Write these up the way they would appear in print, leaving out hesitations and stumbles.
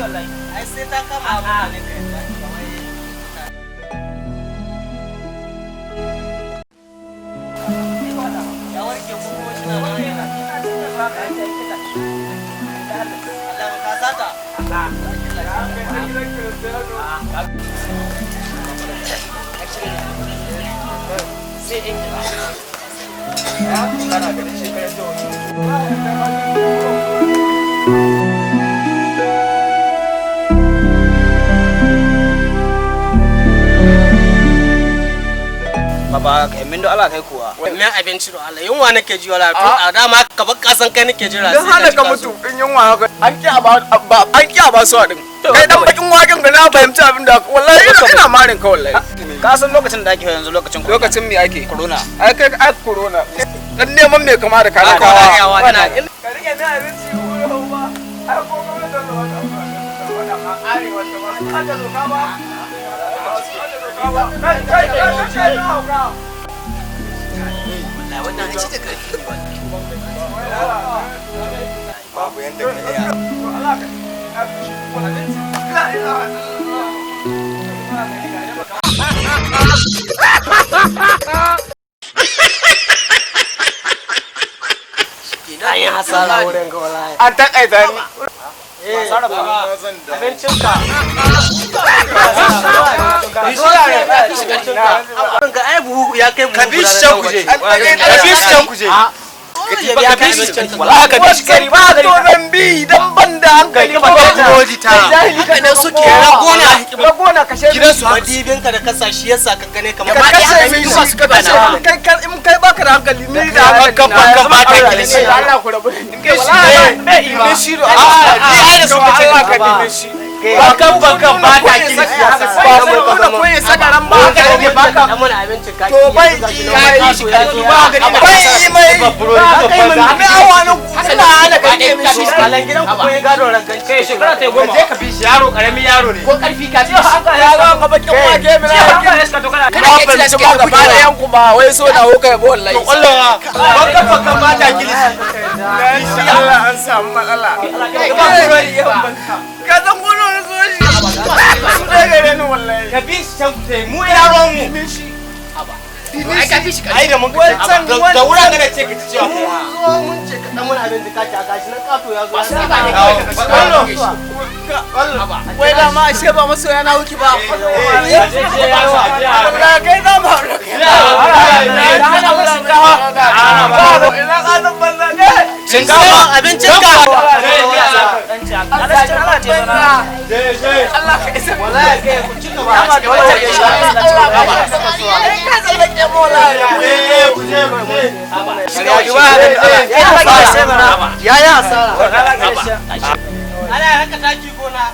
wallahi. Ai sai ta kama mutane kai. Ya warke ko kuma shi na yana ba ka yi kita. Allah ka sata. Sai in ya kana ganin shi kai to. Baba kai min do Allah kai kuwa. Wannan abinci do Allah yunwa nake ji wala to a dama ka bar kasan kai nake jira sai hana ka mutu in yunwa haka an ki a ba su din kai dan bakin waken ga na fahimci abin da wallahi ina marin ka wallahi Ka san lokacin da ake yanzu lokacin me ake corona. ai kai ai corona dan neman me kama da kana ka rike ne abinci ko ba ai ko kuma da wannan arewa ta ba aka zo ka ba wannan ci da karfi ne babu yanda ka iya na yi hasara wurin ga wallahi an takaita ni abincinka ka ai buhu ya kai buhu ka bi shi can kuje ya kai abincinka wallahi ka bi shi kari ba to zan bi dan banda hankali ba ta roji ta jahili ka ne suke ragona kashe gidan su madibinka da kasa shi yasa ka gane kamar ka kashe mi su ka kashe kai baka da hankali ni da hankali kan ba ta kilishi Allah ku rabu in kai shi ne shi ro ni ai da su ka ce ka dinne shi bakan ba ta kilishi ba ko ya sagaran ba ka ne baka mun abincin ka to bai kai shi ba ga bai mai me awanu ina ana ka ne shi alan gidan ku koyi gado rangan kai shekara ta goma je ka bi shi yaro karami yaro ne ko karfi ka ce haka ya ga ka bakin wake mi na haka ya ska to kana ban ci ba gaba da yanku ba wai so da hoka yabo wallahi to kullawa bakan ba ta kilishi shi Allah an samu matsala ka zan gudu na so shi su da gare ni wallahi ka bi shi can sai mu yaron mu ai ka fi shi ai da mun da wura ga ce ka ci cewa mun ce ka dan mun abin da kake aka shi na kato ya zo sai ba ne wai da ma ashe ba maso yana wuki ba kai da ma shinkafa abincin ka Allah ka isa wallahi kai ku cika ba ya ana haka taki gona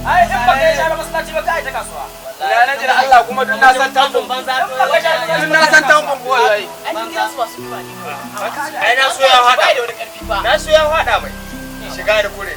ai in ba kai shara masallaci ba kai ta kasuwa ya naji da Allah kuma duk na san tambun duk na san tambun ko wallahi ai na so ya hada mai shiga da kure